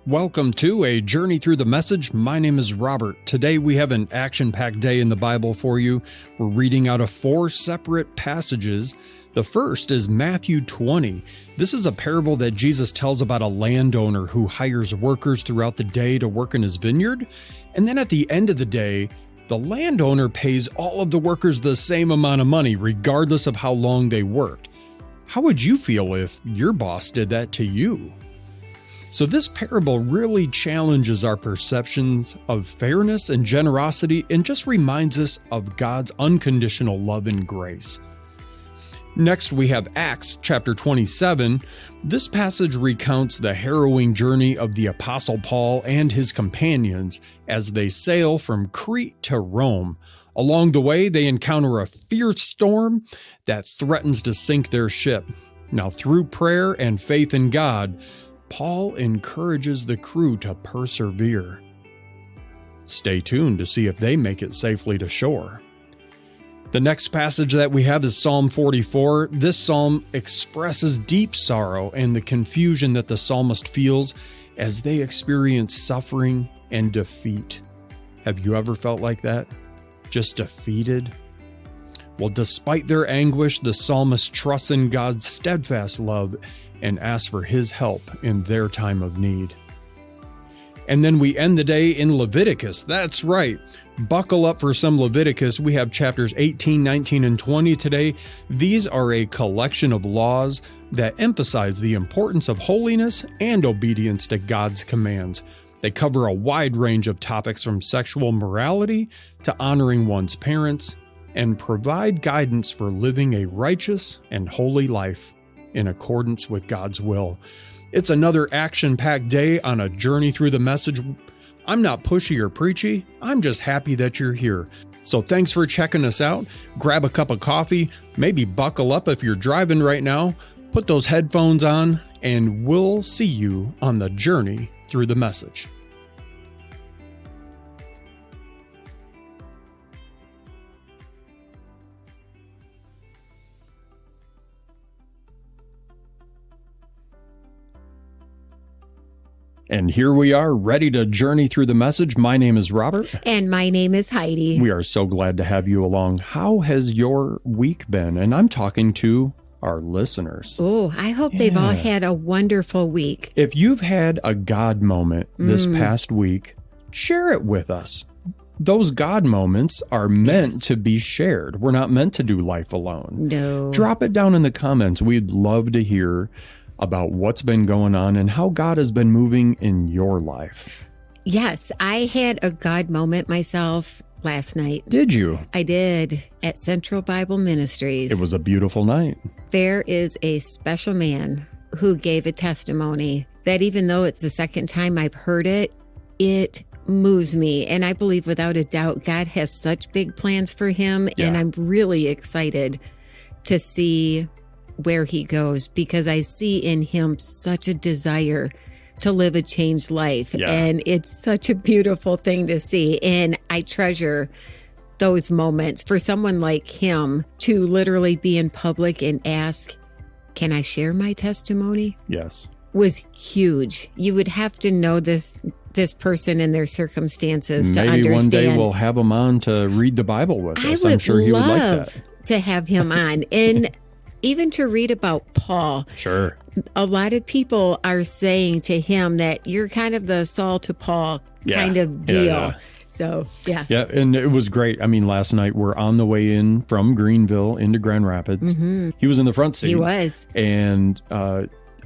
Welcome to A Journey Through the Message. My name is Robert. Today we have an action-packed day in the Bible for you. We're reading out of 4 separate passages. The first is Matthew 20. This is a parable that Jesus tells about a landowner who hires workers throughout the day to work in his vineyard. And then at the end of the day, the landowner pays all of the workers the same amount of money, regardless of how long they worked. How would you feel if your boss did that to you? So this parable really challenges our perceptions of fairness and generosity and just reminds us of God's unconditional love and grace. Next, we have Acts chapter 27. This passage recounts the harrowing journey of the Apostle Paul and his companions as they sail from Crete to Rome. Along the way, they encounter a fierce storm that threatens to sink their ship. Now, through prayer and faith in God, Paul encourages the crew to persevere. Stay tuned to see if they make it safely to shore. The next passage that we have is Psalm 44. This psalm expresses deep sorrow and the confusion that the psalmist feels as they experience suffering and defeat. Have you ever felt like that? Just defeated? Well, despite their anguish, the psalmist trusts in God's steadfast love and ask for his help in their time of need. And then we end the day in Leviticus. That's right. Buckle up for some Leviticus. We have chapters 18, 19, and 20 today. These are a collection of laws that emphasize the importance of holiness and obedience to God's commands. They cover a wide range of topics from sexual morality to honoring one's parents and provide guidance for living a righteous and holy life in accordance with God's will. It's another action-packed day on a journey through the message. I'm not pushy or preachy. I'm just happy that you're here. So thanks for checking us out. Grab a cup of coffee, maybe buckle up if you're driving right now, put those headphones on, and we'll see you on the journey through the message. And here we are, ready to journey through the message. My name is Robert. And my name is Heidi. We are so glad to have you along. How has your week been? And I'm talking to our listeners. Oh, I hope they've all had a wonderful week. If you've had a God moment this past week, share it with us. Those God moments are meant to be shared. We're not meant to do life alone. No. Drop it down in the comments. We'd love to hear about what's been going on and how God has been moving in your life. Yes, I had a God moment myself last night. Did you? I did, at Central Bible Ministries. It was a beautiful night. There is a special man who gave a testimony that even though it's the second time I've heard it, it moves me. And I believe without a doubt, God has such big plans for him. Yeah. And I'm really excited to see where he goes, because I see in him such a desire to live a changed life. Yeah. And it's such a beautiful thing to see. And I treasure those moments for someone like him to literally be in public and ask, can I share my testimony? Yes. Was huge. You would have to know this person and their circumstances to Maybe understand. one day we'll have him on to read the Bible with us. I'm sure he would like that. To have him on. And even to read about Paul. Sure. A lot of people are saying to him that you're kind of the Saul to Paul kind of deal. Yeah. So, yeah. Yeah, and it was great. I mean, last night we're on the way in from Greenville into Grand Rapids. Mm-hmm. He was in the front seat. He was. And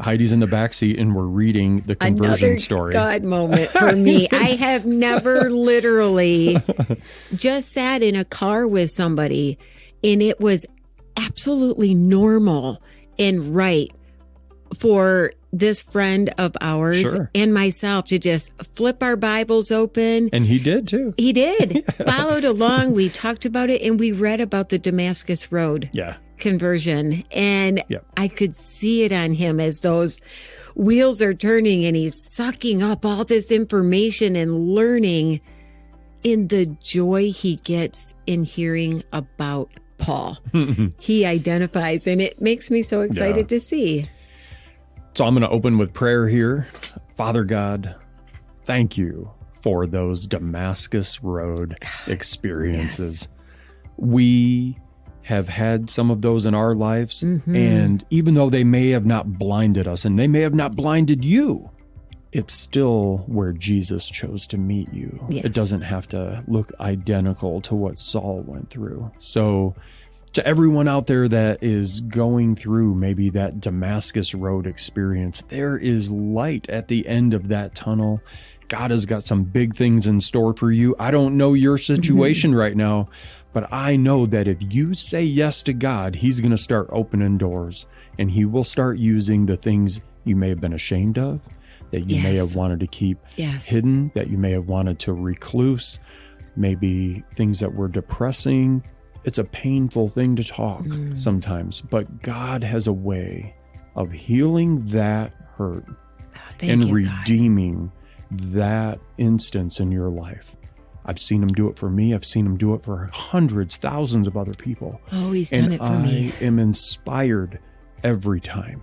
Heidi's in the back seat, and we're reading the conversion story. God moment for me. I have never literally just sat in a car with somebody, and it was absolutely normal and right for this friend of ours and myself to just flip our Bibles open. And he did too. He did. Followed along. We talked about it, and we read about the Damascus Road conversion. And I could see it on him as those wheels are turning, and he's sucking up all this information and learning in the joy he gets in hearing about Paul. He identifies, and it makes me so excited to see. So I'm going to open with prayer here. Father God, thank you for those Damascus Road experiences. Yes. We have had some of those in our lives, and even though they may have not blinded us, and they may have not blinded you, it's still where Jesus chose to meet you. Yes. It doesn't have to look identical to what Saul went through. So to everyone out there that is going through maybe that Damascus Road experience, there is light at the end of that tunnel. God has got some big things in store for you. I don't know your situation right now, but I know that if you say yes to God, he's going to start opening doors, and he will start using the things you may have been ashamed of, that you may have wanted to keep hidden, that you may have wanted to recluse, maybe things that were depressing. It's a painful thing to talk sometimes, but God has a way of healing that hurt and redeeming that instance in your life. I've seen him do it for me. I've seen him do it for hundreds, thousands of other people. Oh, he's done it for me. I am inspired every time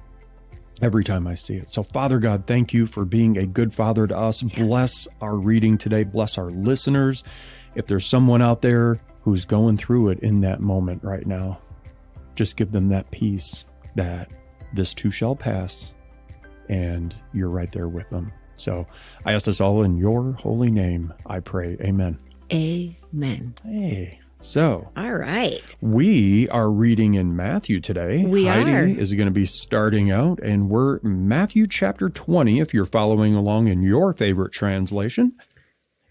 I see it. So, Father God, thank you for being a good father to us. Yes. Bless our reading today. Bless our listeners. If there's someone out there who's going through it in that moment right now, just give them that peace that this too shall pass, and you're right there with them. So I ask this all in your holy name, I pray. Amen. Amen. Hey, so. All right. We are reading in Matthew today. Heidi is going to be starting out, and we're Matthew chapter 20, if you're following along in your favorite translation.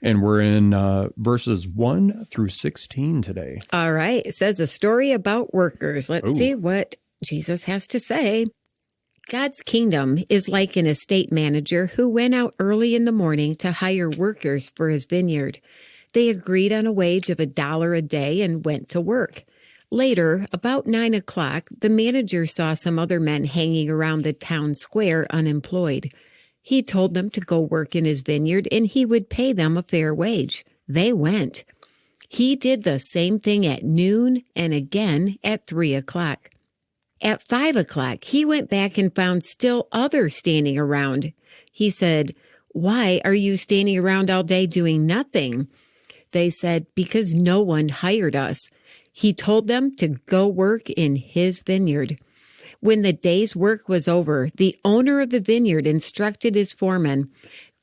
And we're in verses 1 through 16 today. All right. It says a story about workers. Let's see what Jesus has to say. God's kingdom is like an estate manager who went out early in the morning to hire workers for his vineyard. They agreed on a wage of $1 a day and went to work. Later, about 9 o'clock, the manager saw some other men hanging around the town square unemployed. He told them to go work in his vineyard and he would pay them a fair wage. They went. He did the same thing at noon and again at 3 o'clock. At 5 o'clock, he went back and found still others standing around. He said, "Why are you standing around all day doing nothing?" They said, "Because no one hired us." He told them to go work in his vineyard. When the day's work was over, the owner of the vineyard instructed his foreman,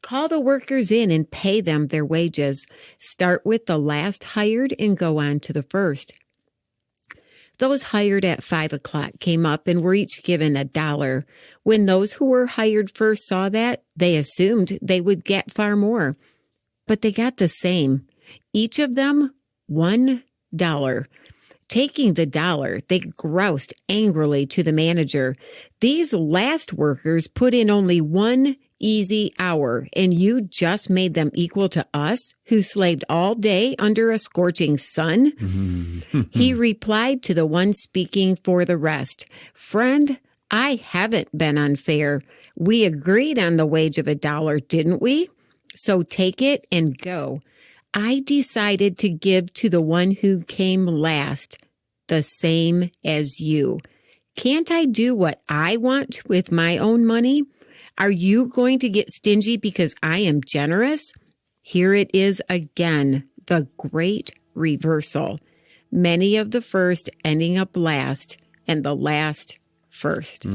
"Call the workers in and pay them their wages. Start with the last hired and go on to the first." Those hired at 5 o'clock came up and were each given $1. When those who were hired first saw that, they assumed they would get far more. But they got the same. Each of them $1. Taking the $1, they groused angrily to the manager. "These last workers put in only 1 easy hour, and you just made them equal to us, who slaved all day under a scorching sun?" He replied to the one speaking for the rest, "Friend, I haven't been unfair. We agreed on the wage of $1, didn't we? So take it and go. I decided to give to the one who came last the same as you. Can't I do what I want with my own money? Are you going to get stingy because I am generous?" Here it is again, the great reversal. Many of the first ending up last, and the last first.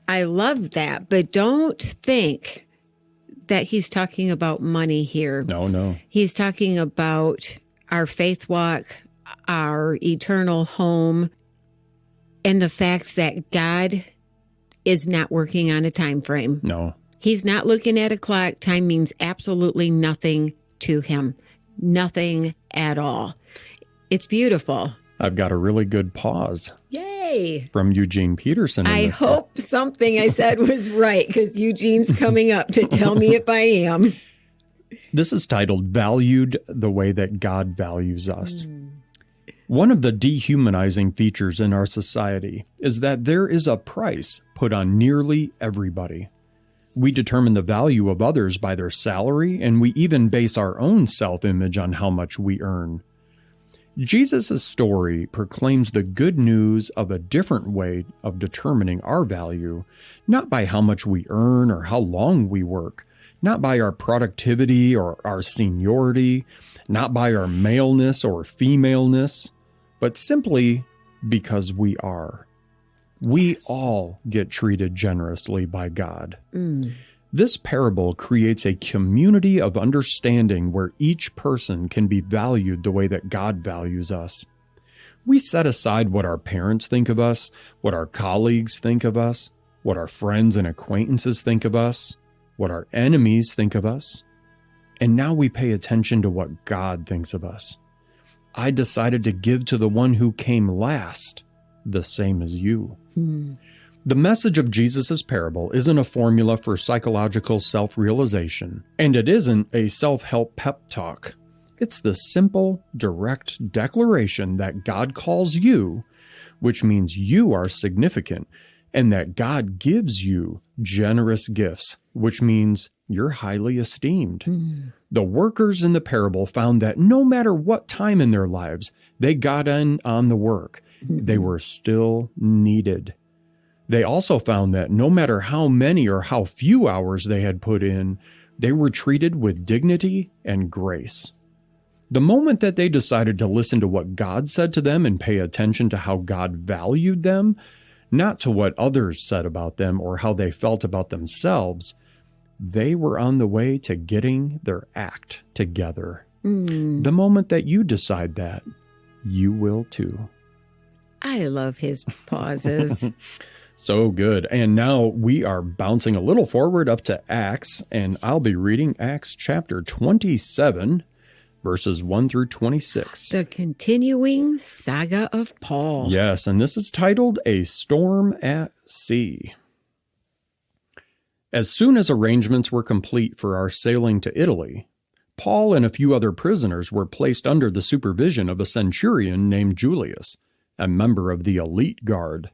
I love that, but don't think that he's talking about money here. No. He's talking about our faith walk, our eternal home, and the fact that God is not working on a time frame. No. He's not looking at a clock. Time means absolutely nothing to him. Nothing at all. It's beautiful. I've got a really good pause. Yay. From Eugene Peterson. I hope something I said was right, because Eugene's coming up to tell me if I am. This is titled "Valued the Way That God Values Us." One of the dehumanizing features in our society is that there is a price put on nearly everybody. We determine the value of others by their salary, and we even base our own self-image on how much we earn. Jesus' story proclaims the good news of a different way of determining our value, not by how much we earn or how long we work, not by our productivity or our seniority, not by our maleness or femaleness, but simply because we are. We all get treated generously by God. This parable creates a community of understanding where each person can be valued the way that God values us. We set aside what our parents think of us, what our colleagues think of us, what our friends and acquaintances think of us, what our enemies think of us, and now we pay attention to what God thinks of us. I decided to give to the one who came last, the same as you. The message of Jesus' parable isn't a formula for psychological self-realization, and it isn't a self-help pep talk. It's the simple, direct declaration that God calls you, which means you are significant, and that God gives you generous gifts, which means you're highly esteemed. The workers in the parable found that no matter what time in their lives they got in on the work, they were still needed. They also found that no matter how many or how few hours they had put in, they were treated with dignity and grace. The moment that they decided to listen to what God said to them and pay attention to how God valued them, not to what others said about them or how they felt about themselves, they were on the way to getting their act together. The moment that you decide that, you will too. I love his pauses. So good. And now we are bouncing a little forward up to Acts, and I'll be reading Acts chapter 27, verses 1 through 26. The continuing saga of Paul. Yes, and this is titled A Storm at Sea. As soon as arrangements were complete for our sailing to Italy, Paul and a few other prisoners were placed under the supervision of a centurion named Julius, a member of the elite guard.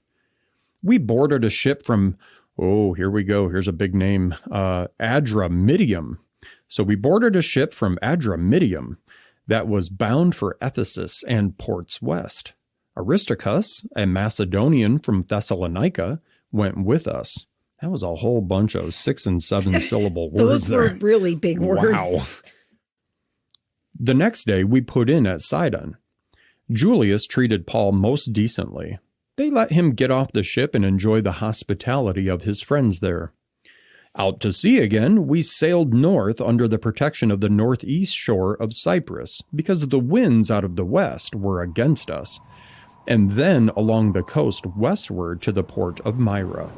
We boarded a ship from, here we go, here's a big name, Adramyttium. So we boarded a ship from Adramyttium that was bound for Ephesus and ports west. Aristarchus, a Macedonian from Thessalonica, went with us. That was a whole bunch of 6 and 7 syllable words. Those were really big words. Wow. The next day we put in at Sidon. Julius treated Paul most decently. They let him get off the ship and enjoy the hospitality of his friends there. Out to sea again, we sailed north under the protection of the northeast shore of Cyprus because the winds out of the west were against us, and then along the coast westward to the port of Myra.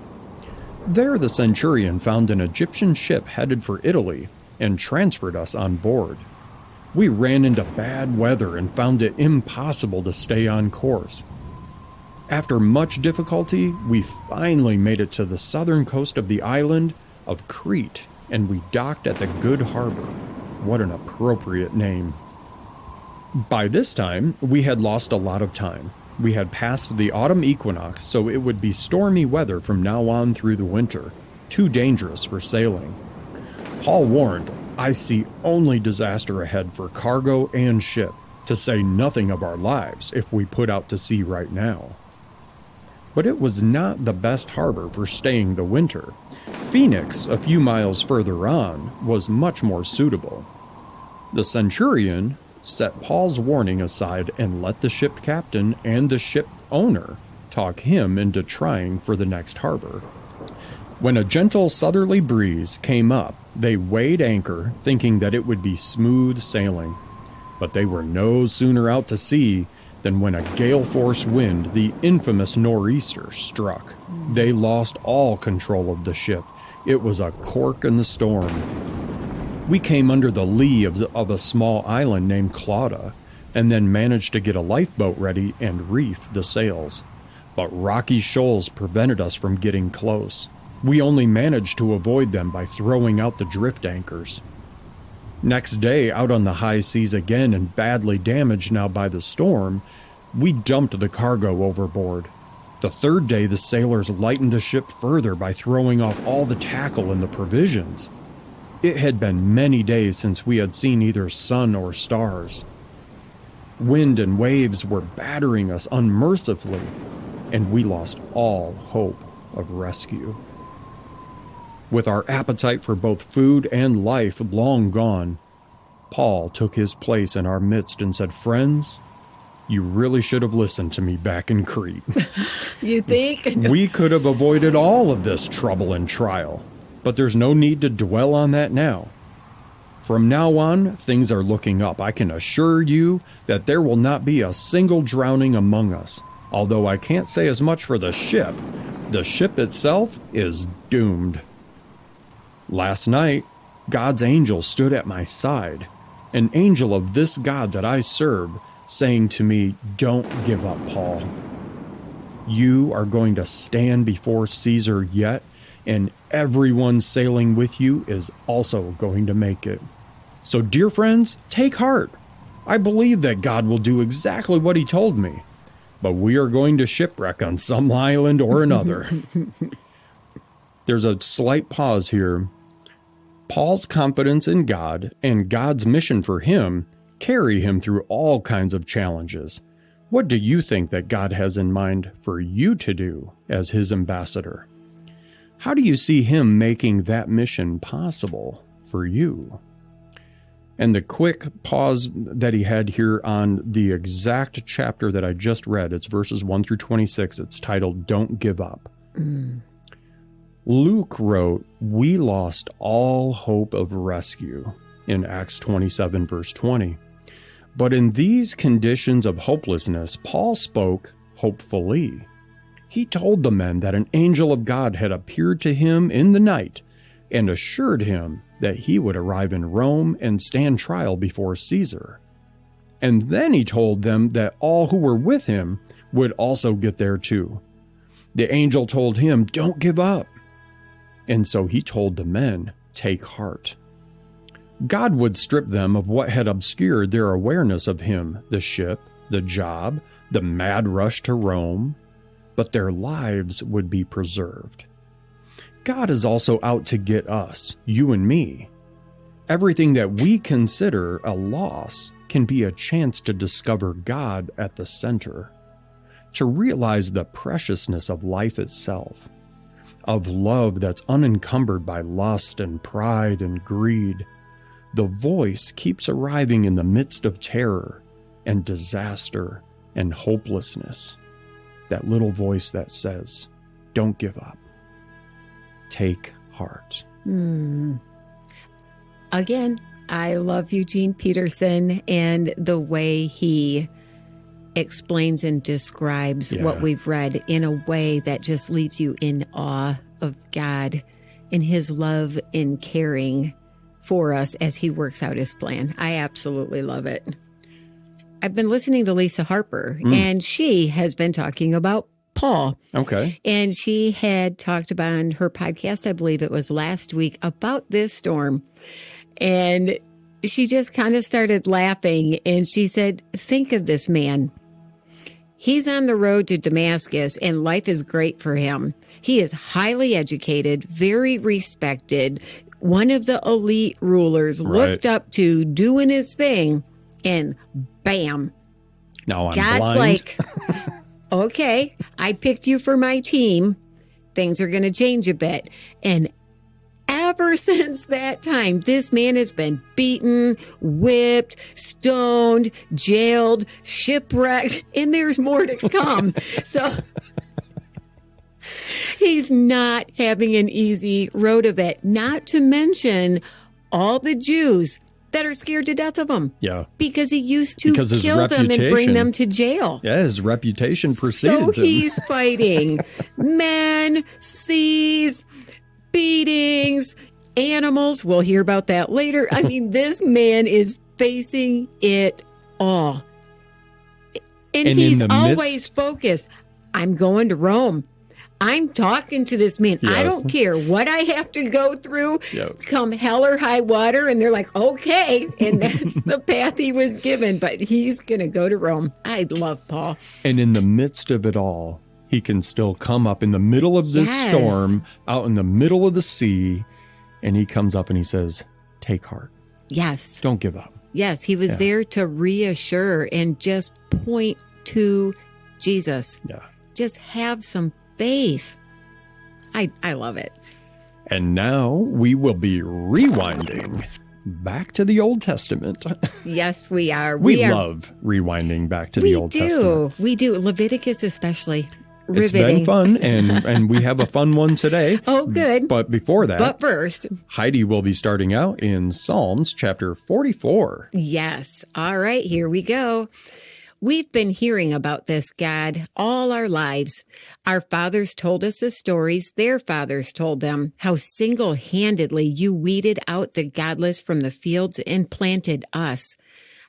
There the centurion found an Egyptian ship headed for Italy and transferred us on board. We ran into bad weather and found it impossible to stay on course. After much difficulty, we finally made it to the southern coast of the island of Crete, and we docked at the Good Harbor. What an appropriate name. By this time, we had lost a lot of time. We had passed the autumn equinox, so it would be stormy weather from now on through the winter, too dangerous for sailing. Paul warned, I see only disaster ahead for cargo and ship, to say nothing of our lives if we put out to sea right now. But it was not the best harbor for staying the winter. Phoenix, a few miles further on, was much more suitable. The centurion set Paul's warning aside and let the ship captain and the ship owner talk him into trying for the next harbor. When a gentle southerly breeze came up, they weighed anchor, thinking that it would be smooth sailing. But they were no sooner out to sea than when a gale-force wind, the infamous nor'easter, struck. They lost all control of the ship. It was a cork in the storm. We came under the lee of a small island named Clauda, and then managed to get a lifeboat ready and reef the sails. But rocky shoals prevented us from getting close. We only managed to avoid them by throwing out the drift anchors. Next day, out on the high seas again and badly damaged now by the storm, we dumped the cargo overboard. The third day, the sailors lightened the ship further by throwing off all the tackle and the provisions. It had been many days since we had seen either sun or stars. Wind and waves were battering us unmercifully, and we lost all hope of rescue. With our appetite for both food and life long gone, Paul took his place in our midst and said, "Friends, you really should have listened to me back in Crete." You think? We could have avoided all of this trouble and trial, but there's no need to dwell on that now. From now on, things are looking up. I can assure you that there will not be a single drowning among us, although I can't say as much for the ship. The ship itself is doomed. Last night, God's angel stood at my side, an angel of this God that I serve, saying to me, "Don't give up, Paul. You are going to stand before Caesar yet, and everyone sailing with you is also going to make it. So, dear friends, take heart. I believe that God will do exactly what he told me, but we are going to shipwreck on some island or another." There's a slight pause here. Paul's confidence in God and God's mission for him carry him through all kinds of challenges. What do you think that God has in mind for you to do as his ambassador? How do you see him making that mission possible for you? And the quick pause that he had here on the exact chapter that I just read, it's verses 1 through 26. It's titled, "Don't Give Up." Luke wrote, "We lost all hope of rescue," in Acts 27, verse 20. But in these conditions of hopelessness, Paul spoke hopefully. He told the men that an angel of God had appeared to him in the night and assured him that he would arrive in Rome and stand trial before Caesar. And then he told them that all who were with him would also get there too. The angel told him, "Don't give up." And so he told the men, "Take heart." God would strip them of what had obscured their awareness of him, the ship, the job, the mad rush to Rome, but their lives would be preserved. God is also out to get us, you and me. Everything that we consider a loss can be a chance to discover God at the center, to realize the preciousness of life itself, of love that's unencumbered by lust and pride and greed. The voice keeps arriving in the midst of terror and disaster and hopelessness. That little voice that says, "Don't give up. Take heart." Again, I love Eugene Peterson and the way he explains and describes what we've read in a way that just leaves you in awe of God and his love and caring for us as he works out his plan. I absolutely love it. I've been listening to Lisa Harper, and she has been talking about Paul. Okay. And she had talked about on her podcast, I believe it was last week, about this storm. And she just kind of started laughing, and she said, "Think of this man. He's on the road to Damascus, and life is great for him. He is highly educated, very respected, one of the elite rulers, looked up to, doing his thing, and bam. Now I'm God's blind. like, okay, I picked you for my team. Things are going to change a bit." And ever since that time, this man has been beaten, whipped, stoned, jailed, shipwrecked, and there's more to come. So he's not having an easy road of it, not to mention all the Jews that are scared to death of him. Yeah. Because he used to kill them and bring them to jail. Yeah, his reputation preceded him. So he's fighting men, seas, beatings, animals. We'll hear about that later. I mean, this man is facing it all. And he's always focused. I'm going to Rome. I'm talking to this man. Yes. I don't care what I have to go through, come hell or high water. And they're like, okay. And that's the path he was given. But he's going to go to Rome. I love Paul. And in the midst of it all, he can still come up in the middle of this storm, out in the middle of the sea. And he comes up and he says, "Take heart." Yes. Don't give up. Yes. He was there to reassure and just point to Jesus. Yeah. Just have some faith. I love it. And now we will be rewinding back to the Old Testament. Yes, we are. We love rewinding back to the Old Testament. We do. Leviticus especially. It's been fun, and we have a fun one today. Oh, good. But before that, but first, Heidi will be starting out in Psalms chapter 44. Yes. All right, here we go. We've been hearing about this, God, all our lives. Our fathers told us the stories their fathers told them, how single-handedly you weeded out the godless from the fields and planted us,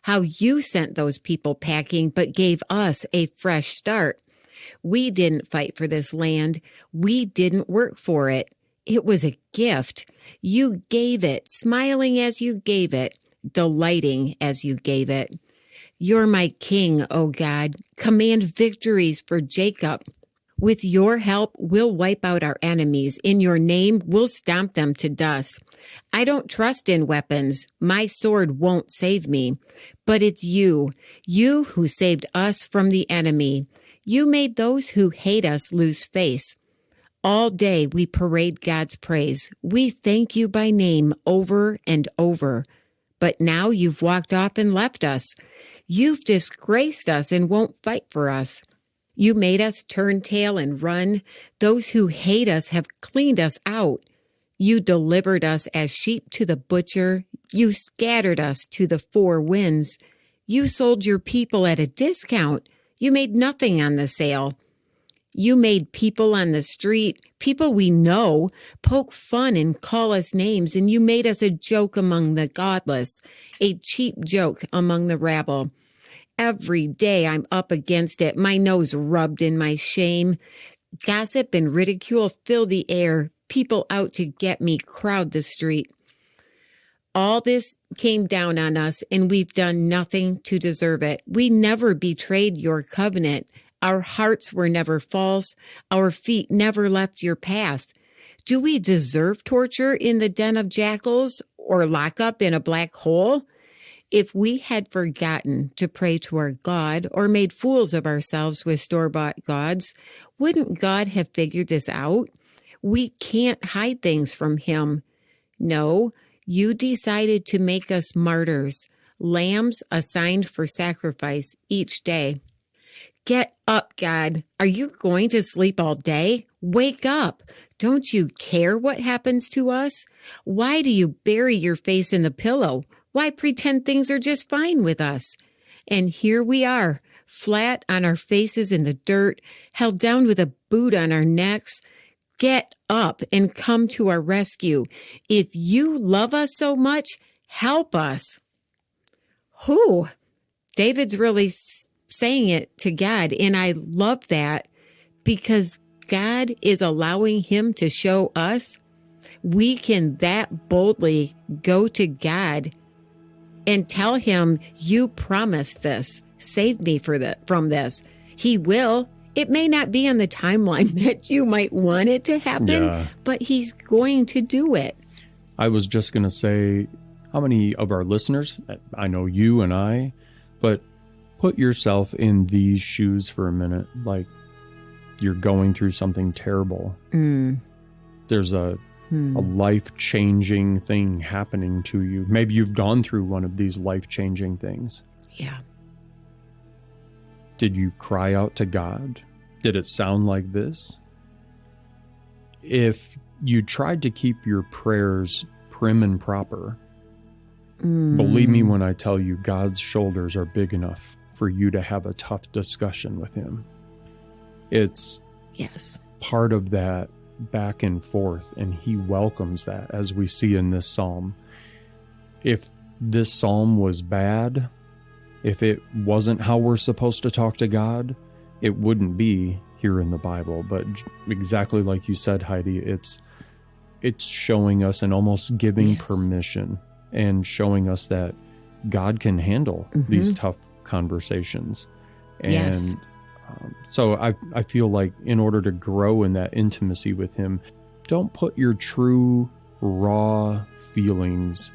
how you sent those people packing but gave us a fresh start. We didn't fight for this land. We didn't work for it. It was a gift. You gave it, smiling as you gave it, delighting as you gave it. You're my king, O God. Command victories for Jacob. With your help, we'll wipe out our enemies. In your name, we'll stomp them to dust. I don't trust in weapons. My sword won't save me. But it's you who saved us from the enemy. You made those who hate us lose face. All day we parade God's praise. We thank you by name over and over. But now you've walked off and left us. You've disgraced us and won't fight for us. You made us turn tail and run. Those who hate us have cleaned us out. You delivered us as sheep to the butcher. You scattered us to the four winds. You sold your people at a discount. You made nothing on the sale. You made people on the street, people we know, poke fun and call us names, and you made us a joke among the godless, a cheap joke among the rabble. Every day I'm up against it, my nose rubbed in my shame. Gossip and ridicule fill the air. People out to get me crowd the street. All this came down on us, and we've done nothing to deserve it. We never betrayed your covenant. Our hearts were never false. Our feet never left your path. Do we deserve torture in the den of jackals or lock up in a black hole? If we had forgotten to pray to our God or made fools of ourselves with store-bought gods, wouldn't God have figured this out? We can't hide things from him. No, you decided to make us martyrs, lambs assigned for sacrifice each day. Get up, God. Are you going to sleep all day? Wake up. Don't you care what happens to us? Why do you bury your face in the pillow? Why pretend things are just fine with us? And here we are, flat on our faces in the dirt, held down with a boot on our necks. Get up and come to our rescue. If you love us so much, help us. Who? David's really saying it to God, and I love that because God is allowing him to show us we can that boldly go to God and tell him, you promised this. Save me from this. He will. It may not be on the timeline that you might want it to happen, but he's going to do it. I was just going to say, how many of our listeners, I know you and I, but put yourself in these shoes for a minute, like you're going through something terrible. There's a life-changing thing happening to you. Maybe you've gone through one of these life-changing things. Yeah. Did you cry out to God? Did it sound like this? If you tried to keep your prayers prim and proper, believe me when I tell you, God's shoulders are big enough for you to have a tough discussion with him. It's part of that back and forth, and he welcomes that, as we see in this psalm. If this psalm was bad, if it wasn't how we're supposed to talk to God, it wouldn't be here in the Bible. But exactly like you said, Heidi, it's showing us and almost giving permission and showing us that God can handle these tough conversations. And so I feel like in order to grow in that intimacy with him, don't put your true, raw feelings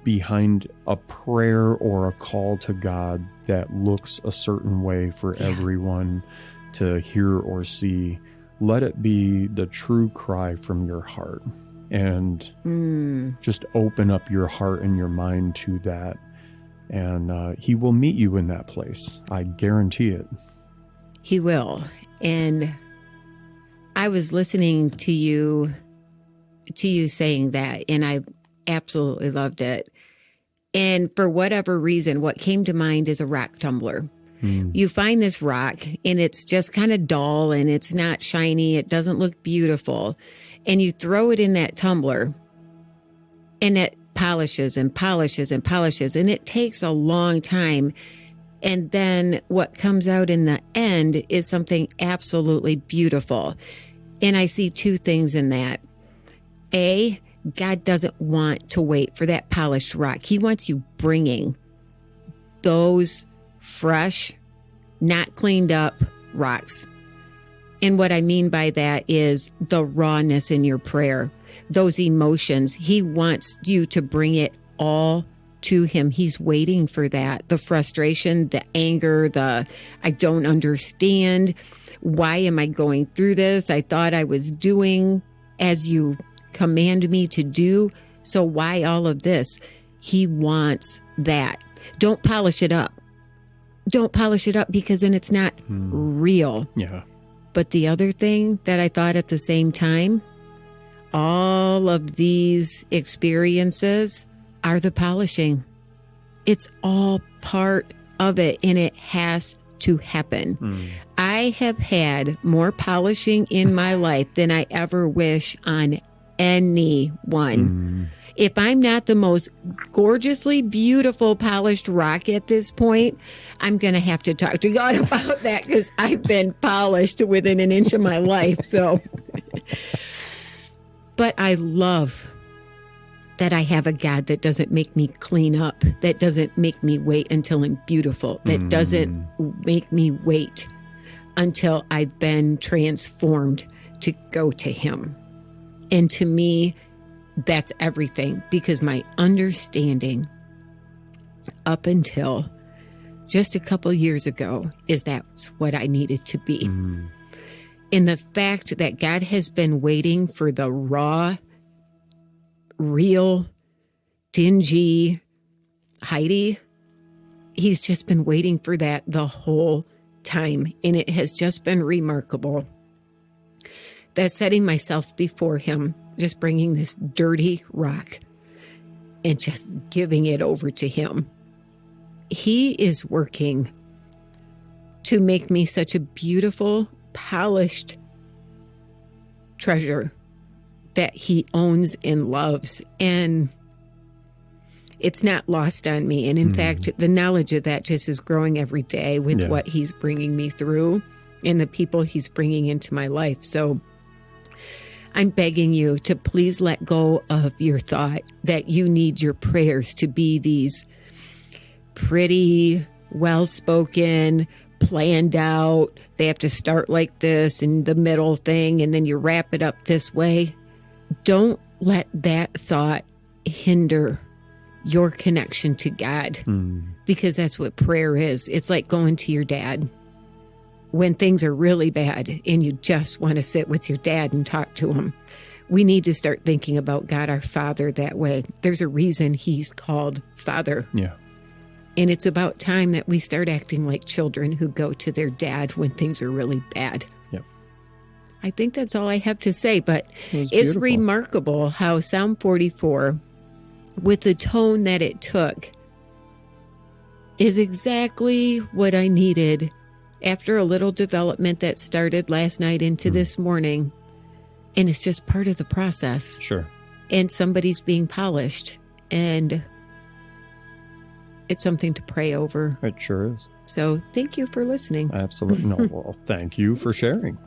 behind a prayer or a call to God that looks a certain way for everyone to hear or see. Let it be the true cry from your heart. and just open up your heart and your mind to that. And he will meet you in that place. I guarantee it. He will. And I was listening to you saying that, and I absolutely loved it. And for whatever reason, what came to mind is a rock tumbler. You find this rock, and it's just kind of dull, and it's not shiny. It doesn't look beautiful. And you throw it in that tumbler, and it polishes and polishes and polishes. And it takes a long time. And then what comes out in the end is something absolutely beautiful. And I see two things in that. A, God doesn't want to wait for that polished rock. He wants you bringing those fresh, not cleaned up rocks. And what I mean by that is the rawness in your prayer, those emotions. He wants you to bring it all to him. He's waiting for that. The frustration, the anger, the I don't understand. Why am I going through this? I thought I was doing as you command me to do. So why all of this? He wants that. Don't polish it up. Don't polish it up, because then it's not real. Yeah. But the other thing that I thought at the same time, all of these experiences are the polishing. It's all part of it, and it has to happen. I have had more polishing in my life than I ever wish on anyone. If I'm not the most gorgeously beautiful polished rock at this point, I'm going to have to talk to God about that, because I've been polished within an inch of my life. So, but I love that I have a God that doesn't make me clean up, that doesn't make me wait until I'm beautiful, that doesn't make me wait until I've been transformed to go to him. And to me, that's everything, because my understanding up until just a couple years ago is that's what I needed to be. And the fact that God has been waiting for the raw, real, dingy Heidi, he's just been waiting for that the whole time. And it has just been remarkable that setting myself before him, just bringing this dirty rock and just giving it over to him. He is working to make me such a beautiful, polished treasure that he owns and loves. And it's not lost on me. And in fact, the knowledge of that just is growing every day with what he's bringing me through and the people he's bringing into my life. So I'm begging you to please let go of your thought that you need your prayers to be these pretty, well-spoken, planned out. They have to start like this and the middle thing, and then you wrap it up this way. Don't let that thought hinder your connection to God, because that's what prayer is. It's like going to your dad when things are really bad and you just want to sit with your dad and talk to him. We need to start thinking about God, our Father, that way. There's a reason he's called Father. Yeah. And it's about time that we start acting like children who go to their dad when things are really bad. Yep. I think that's all I have to say, but it's beautiful. Remarkable how Psalm 44, with the tone that it took, is exactly what I needed after a little development that started last night into this morning. And it's just part of the process. Sure. And somebody's being polished. And it's something to pray over. It sure is. So thank you for listening. Absolutely. No, well, thank you for sharing.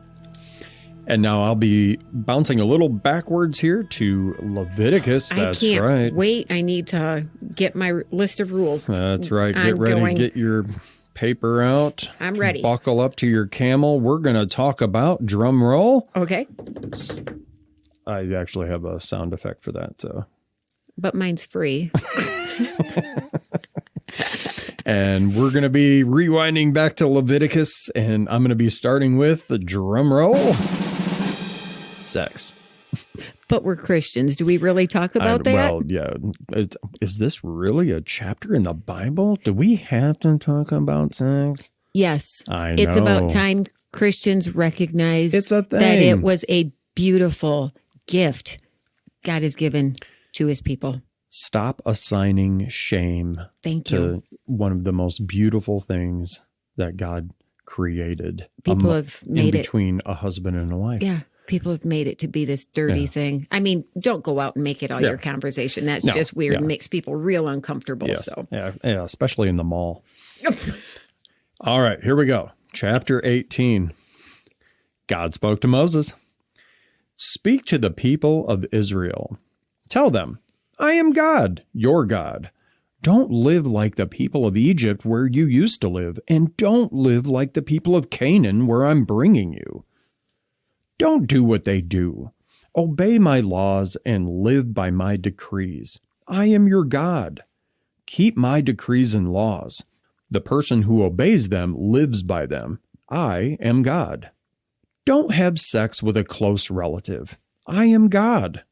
And now I'll be bouncing a little backwards here to Leviticus. That's right. I can't wait. I need to get my list of rules. That's right. Get ready. Get your paper out. I'm ready. Buckle up to your camel. We're going to talk about, drum roll. Okay. I actually have a sound effect for that. So, but mine's free. And we're going to be rewinding back to Leviticus, and I'm going to be starting with the drum roll. Sex. But we're Christians. Do we really talk about that? Well, yeah. Is this really a chapter in the Bible? Do we have to talk about sex? Yes. I know. It's about time Christians recognize it's a thing. that it was a beautiful gift God has given to his people. Stop assigning shame to one of the most beautiful things that God created. People have made it between a husband and a wife. Yeah. People have made it to be this dirty thing. I mean, don't go out and make it all your conversation. That's just weird and makes people real uncomfortable. Yes. So Yeah, especially in the mall. All right, here we go. Chapter 18. God spoke to Moses. Speak to the people of Israel. Tell them, I am God, your God. Don't live like the people of Egypt where you used to live, and don't live like the people of Canaan where I'm bringing you. Don't do what they do. Obey my laws and live by my decrees. I am your God. Keep my decrees and laws. The person who obeys them lives by them. I am God. Don't have sex with a close relative. I am God.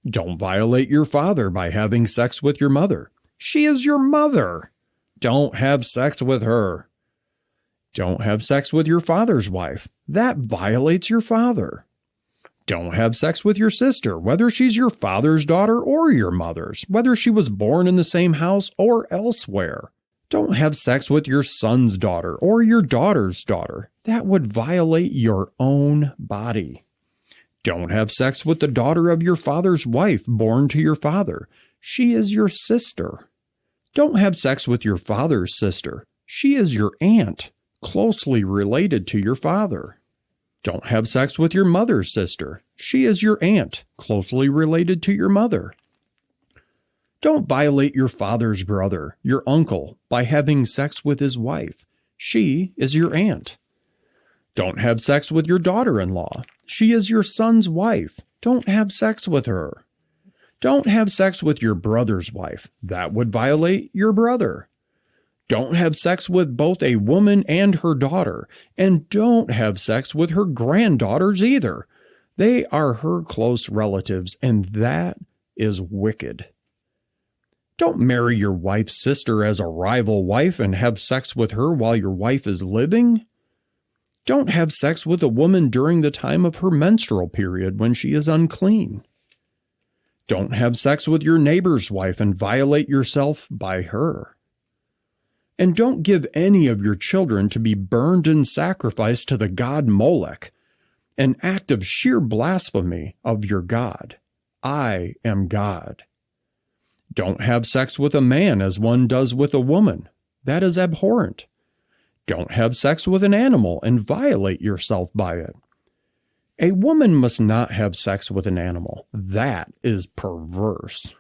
Don't violate your father by having sex with your mother. She is your mother. Don't have sex with her. Don't have sex with your father's wife. That violates your father. Don't have sex with your sister, whether she's your father's daughter or your mother's, whether she was born in the same house or elsewhere. Don't have sex with your son's daughter or your daughter's daughter. That would violate your own body. Don't have sex with the daughter of your father's wife born to your father. She is your sister. Don't have sex with your father's sister. She is your aunt, closely related to your father. Don't have sex with your mother's sister. She is your aunt, closely related to your mother. Don't violate your father's brother, your uncle, by having sex with his wife. She is your aunt. Don't have sex with your daughter-in-law. She is your son's wife. Don't have sex with her. Don't have sex with your brother's wife. That would violate your brother. Don't have sex with both a woman and her daughter, and don't have sex with her granddaughters either. They are her close relatives, and that is wicked. Don't marry your wife's sister as a rival wife and have sex with her while your wife is living. Don't have sex with a woman during the time of her menstrual period when she is unclean. Don't have sex with your neighbor's wife and violate yourself by her. And don't give any of your children to be burned and sacrificed to the god Molek, an act of sheer blasphemy of your God. I am God. Don't have sex with a man as one does with a woman. That is abhorrent. Don't have sex with an animal and violate yourself by it. A woman must not have sex with an animal. That is perverse.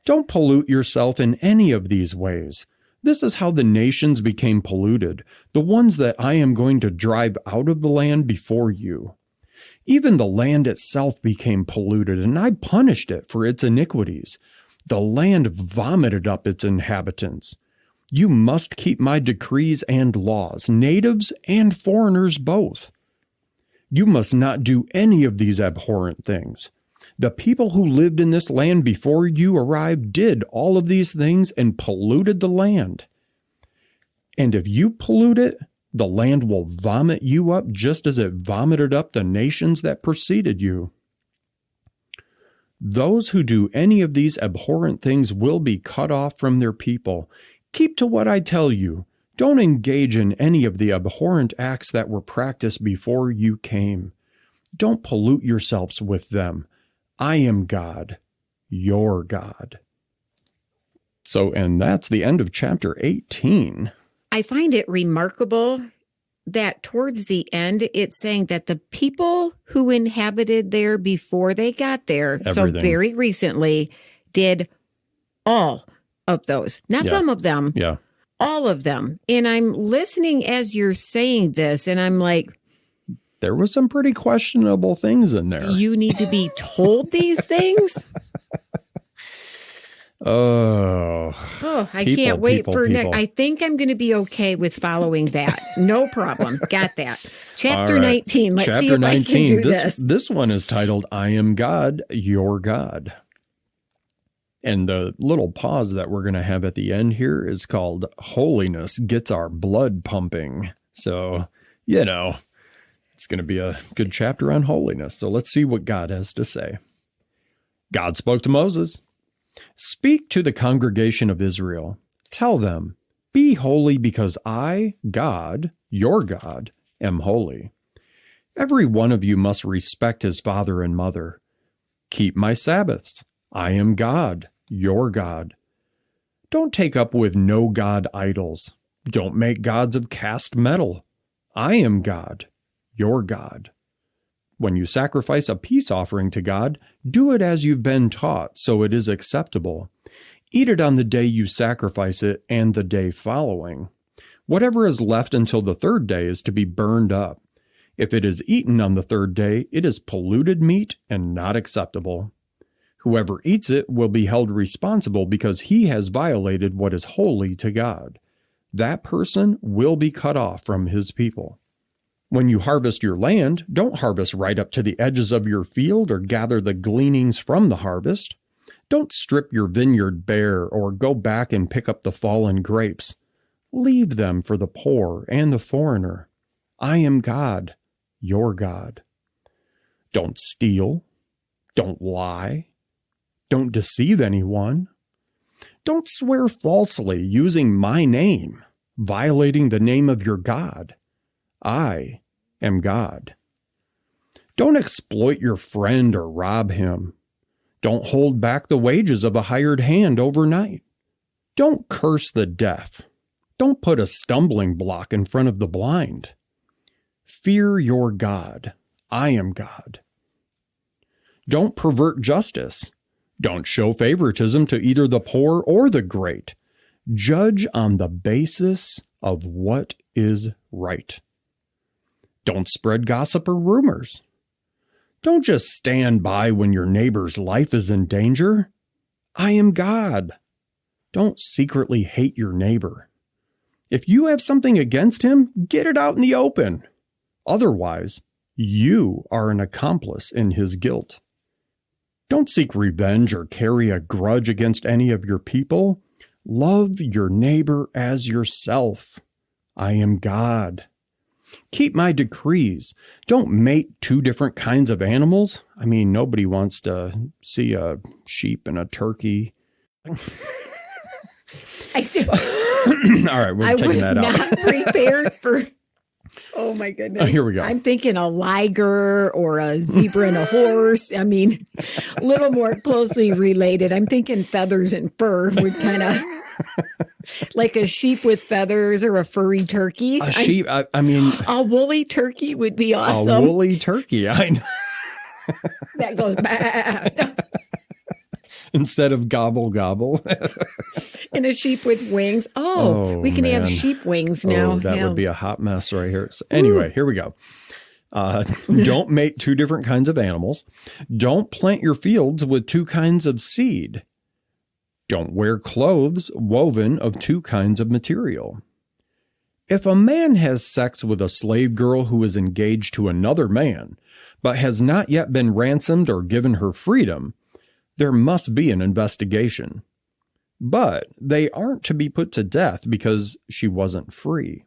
Don't pollute yourself in any of these ways. This is how the nations became polluted, the ones that I am going to drive out of the land before you. Even the land itself became polluted, and I punished it for its iniquities. The land vomited up its inhabitants. You must keep my decrees and laws, natives and foreigners both. You must not do any of these abhorrent things. The people who lived in this land before you arrived did all of these things and polluted the land. And if you pollute it, the land will vomit you up just as it vomited up the nations that preceded you. Those who do any of these abhorrent things will be cut off from their people. Keep to what I tell you. Don't engage in any of the abhorrent acts that were practiced before you came. Don't pollute yourselves with them. I am God, your God. So, and that's the end of chapter 18. I find it remarkable that towards the end, it's saying that the people who inhabited there before they got there, so very recently, did all of those. Not some of them. Yeah. All of them. And I'm listening as you're saying this, and I'm like, there was some pretty questionable things in there. You need to be told these things? Oh, I can't wait for next. I think I'm going to be okay with following that. No problem. Got that. Chapter 19. Let's see if I can do this. This one is titled, I Am God, Your God. And the little pause that we're going to have at the end here is called Holiness Gets Our Blood Pumping. So, it's going to be a good chapter on holiness. So let's see what God has to say. God spoke to Moses. Speak to the congregation of Israel. Tell them, be holy because I, God, your God, am holy. Every one of you must respect his father and mother. Keep my Sabbaths. I am God, your God. Don't take up with no God idols. Don't make gods of cast metal. I am God, your God. When you sacrifice a peace offering to God, do it as you've been taught, so it is acceptable. Eat it on the day you sacrifice it and the day following. Whatever is left until the third day is to be burned up. If it is eaten on the third day, it is polluted meat and not acceptable. Whoever eats it will be held responsible because he has violated what is holy to God. That person will be cut off from his people. When you harvest your land, don't harvest right up to the edges of your field or gather the gleanings from the harvest. Don't strip your vineyard bare or go back and pick up the fallen grapes. Leave them for the poor and the foreigner. I am God, your God. Don't steal. Don't lie. Don't deceive anyone. Don't swear falsely using my name, violating the name of your God. I am God. Don't exploit your friend or rob him. Don't hold back the wages of a hired hand overnight. Don't curse the deaf. Don't put a stumbling block in front of the blind. Fear your God. I am God. Don't pervert justice. Don't show favoritism to either the poor or the great. Judge on the basis of what is right. Don't spread gossip or rumors. Don't just stand by when your neighbor's life is in danger. I am God. Don't secretly hate your neighbor. If you have something against him, get it out in the open. Otherwise, you are an accomplice in his guilt. Don't seek revenge or carry a grudge against any of your people. Love your neighbor as yourself. I am God. Keep my decrees. Don't mate two different kinds of animals. I mean, nobody wants to see a sheep and a turkey. I see. All right, we're taking that out. I was not prepared for... Oh, my goodness. Here we go. I'm thinking a liger or a zebra and a horse. I mean, a little more closely related. I'm thinking feathers and fur would kind of... Like a sheep with feathers or a furry turkey. A sheep, I mean... A woolly turkey would be awesome. A woolly turkey, I know. That goes back. Instead of gobble, gobble. And a sheep with wings. Oh, we can have sheep wings now. Oh, that would be a hot mess right here. So anyway, here we go. Don't make two different kinds of animals. Don't plant your fields with two kinds of seed. Don't wear clothes woven of two kinds of material. If a man has sex with a slave girl who is engaged to another man, but has not yet been ransomed or given her freedom, there must be an investigation. But they aren't to be put to death because she wasn't free.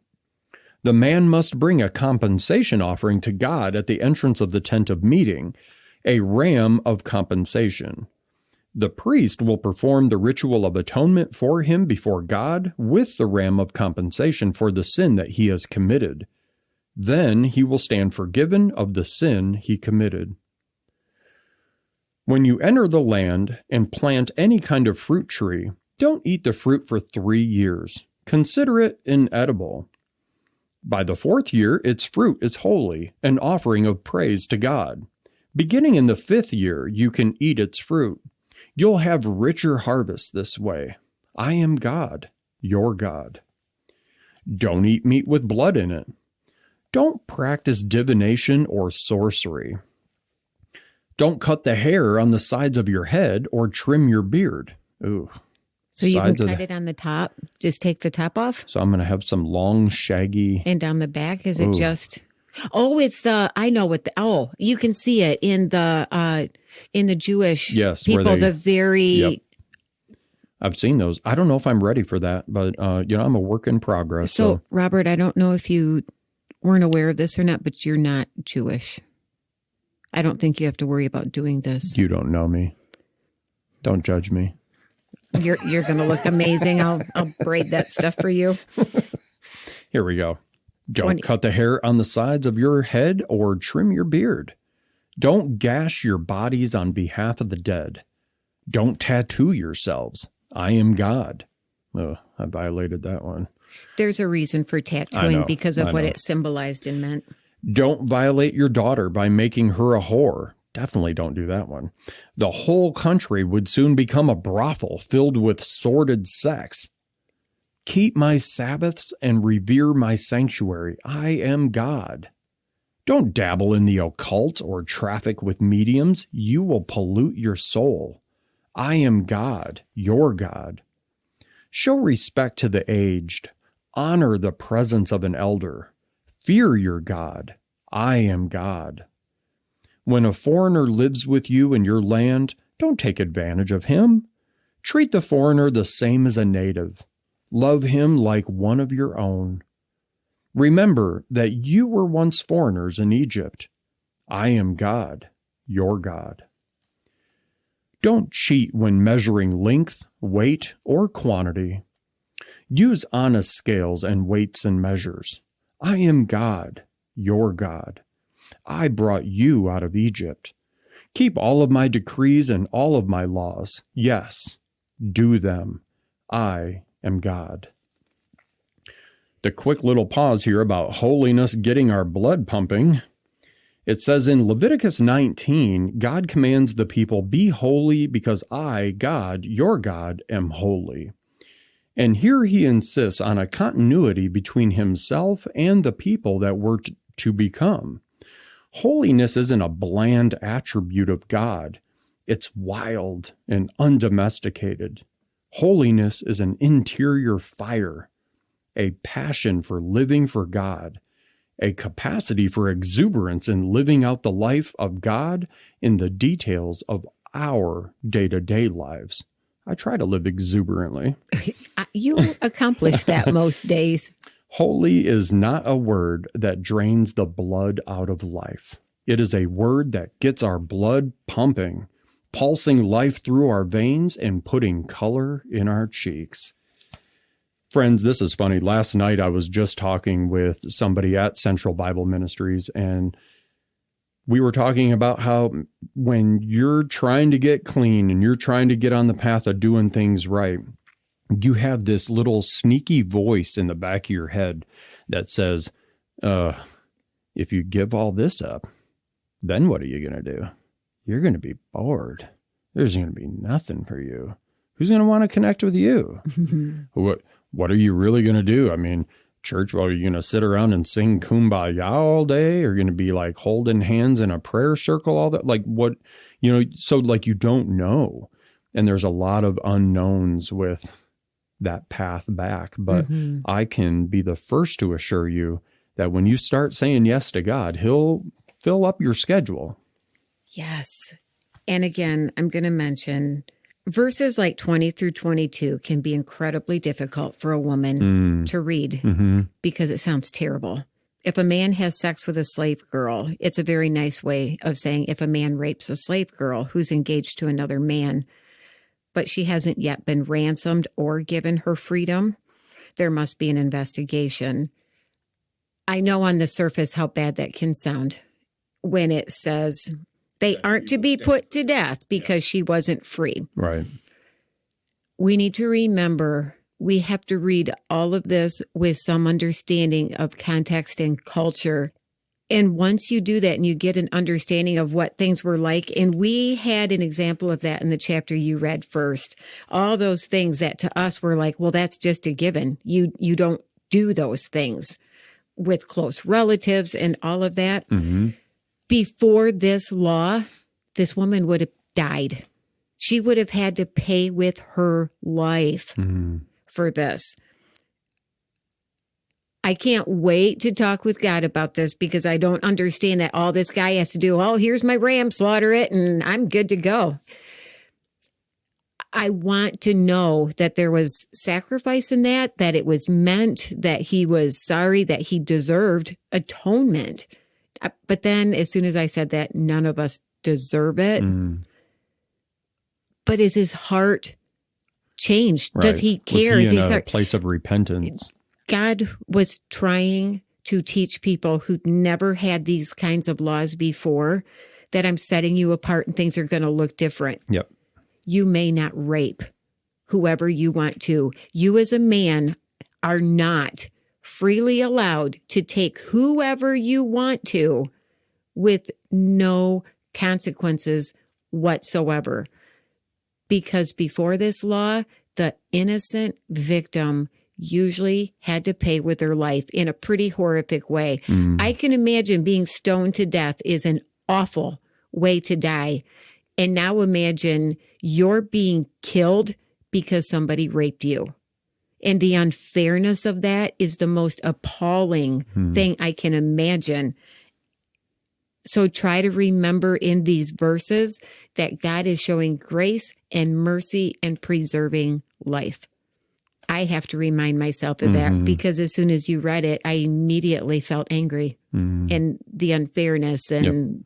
The man must bring a compensation offering to God at the entrance of the tent of meeting, a ram of compensation. The priest will perform the ritual of atonement for him before God with the ram of compensation for the sin that he has committed. Then he will stand forgiven of the sin he committed. When you enter the land and plant any kind of fruit tree, don't eat the fruit for 3 years. Consider it inedible. By the 4th year, its fruit is holy, an offering of praise to God. Beginning in the 5th year, you can eat its fruit. You'll have richer harvests this way. I am God, your God. Don't eat meat with blood in it. Don't practice divination or sorcery. Don't cut the hair on the sides of your head or trim your beard. Ooh, So you can cut it on the top? Just take the top off? So I'm going to have some long, shaggy... And down the back, is it just... Oh, it's the... I know what the... Oh, you can see it in the Jewish people, the very... Yep. I've seen those. I don't know if I'm ready for that, but, I'm a work in progress. So, Robert, I don't know if you weren't aware of this or not, but you're not Jewish. I don't think you have to worry about doing this. You don't know me. Don't judge me. You're going to look amazing. I'll braid that stuff for you. Here we go. Don't cut the hair on the sides of your head or trim your beard. Don't gash your bodies on behalf of the dead. Don't tattoo yourselves. I am God. Oh, I violated that one. There's a reason for tattooing because of what it symbolized and meant. Don't violate your daughter by making her a whore. Definitely don't do that one. The whole country would soon become a brothel filled with sordid sex. Keep my Sabbaths and revere my sanctuary. I am God. Don't dabble in the occult or traffic with mediums. You will pollute your soul. I am God, your God. Show respect to the aged. Honor the presence of an elder. Fear your God. I am God. When a foreigner lives with you in your land, don't take advantage of him. Treat the foreigner the same as a native. Love him like one of your own. Remember that you were once foreigners in Egypt. I am God, your God. Don't cheat when measuring length, weight, or quantity. Use honest scales and weights and measures. I am God, your God. I brought you out of Egypt. Keep all of my decrees and all of my laws. Yes, do them. I am God. The quick little pause here about holiness getting our blood pumping. It says in Leviticus 19, God commands the people, be holy because I, God, your God, am holy. And here he insists on a continuity between himself and the people that we're to become. Holiness isn't a bland attribute of God. It's wild and undomesticated. Holiness is an interior fire, a passion for living for God, a capacity for exuberance in living out the life of God in the details of our day-to-day lives. I try to live exuberantly. You accomplish that most days. Holy is not a word that drains the blood out of life. It is a word that gets our blood pumping, pulsing life through our veins and putting color in our cheeks. Friends, this is funny. Last night I was just talking with somebody at Central Bible Ministries, and we were talking about how when you're trying to get clean and you're trying to get on the path of doing things right, you have this little sneaky voice in the back of your head that says, if you give all this up, then what are you going to do? You're going to be bored. There's going to be nothing for you. Who's going to want to connect with you? What are you really going to do? I mean, church, well, are you going to sit around and sing Kumbaya all day? Or are you going to be like holding hands in a prayer circle all that? Like what, so like you don't know. And there's a lot of unknowns with that path back. But I can be the first to assure you that when you start saying yes to God, he'll fill up your schedule. Yes. And again, I'm going to mention verses like 20 through 22 can be incredibly difficult for a woman to read because it sounds terrible. If a man has sex with a slave girl, it's a very nice way of saying if a man rapes a slave girl who's engaged to another man, but she hasn't yet been ransomed or given her freedom, there must be an investigation. I know on the surface how bad that can sound when it says they aren't to be put to death because she wasn't free. Right. We need to remember we have to read all of this with some understanding of context and culture. And once you do that and you get an understanding of what things were like, and we had an example of that in the chapter you read first, all those things that to us were like, well, that's just a given. You don't do those things with close relatives and all of that. Before this law, this woman would have died. She would have had to pay with her life for this. I can't wait to talk with God about this because I don't understand that all this guy has to do, oh, here's my ram, slaughter it, and I'm good to go. I want to know that there was sacrifice in that it was meant, that he was sorry, that he deserved atonement. But then as soon as I said that, none of us deserve it. But is his heart changed? Right. Does he care? Was he in a place of repentance? God was trying to teach people who'd never had these kinds of laws before that I'm setting you apart and things are going to look different. Yep. You may not rape whoever you want to. You as a man are not freely allowed to take whoever you want to with no consequences whatsoever. Because before this law, the innocent victim usually had to pay with their life in a pretty horrific way. I can imagine being stoned to death is an awful way to die. And now imagine you're being killed because somebody raped you. And the unfairness of that is the most appalling thing I can imagine. So try to remember in these verses that God is showing grace and mercy and preserving life. I have to remind myself of that because as soon as you read it, I immediately felt angry and the unfairness. And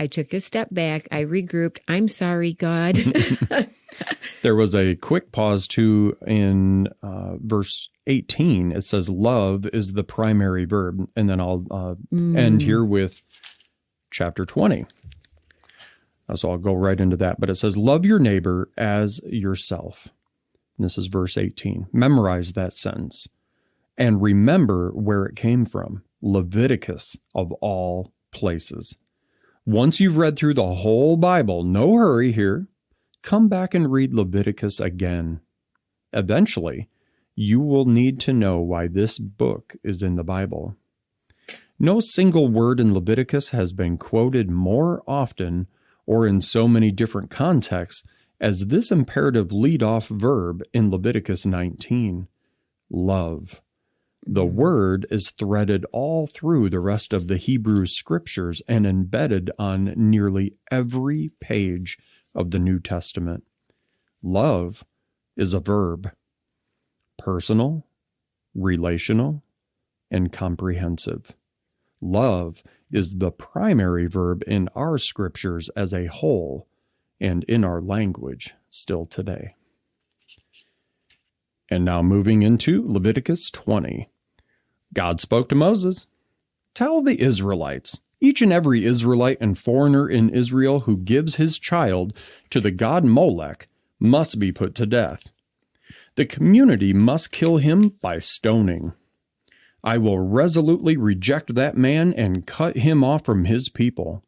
I took a step back. I regrouped. I'm sorry, God. There was a quick pause too in verse 18. It says love is the primary verb. And then I'll end here with chapter 20. So I'll go right into that. But it says, love your neighbor as yourself. This is verse 18. Memorize that sentence and remember where it came from. Leviticus of all places. Once you've read through the whole Bible, no hurry here, come back and read Leviticus again. Eventually, you will need to know why this book is in the Bible. No single word in Leviticus has been quoted more often or in so many different contexts as this imperative lead-off verb in Leviticus 19, love. The word is threaded all through the rest of the Hebrew scriptures and embedded on nearly every page of the New Testament. Love is a verb, personal, relational, and comprehensive. Love is the primary verb in our scriptures as a whole, and in our language still today. And now moving into Leviticus 20. God spoke to Moses, tell the Israelites, each and every Israelite and foreigner in Israel who gives his child to the god Molek must be put to death. The community must kill him by stoning. I will resolutely reject that man and cut him off from his people.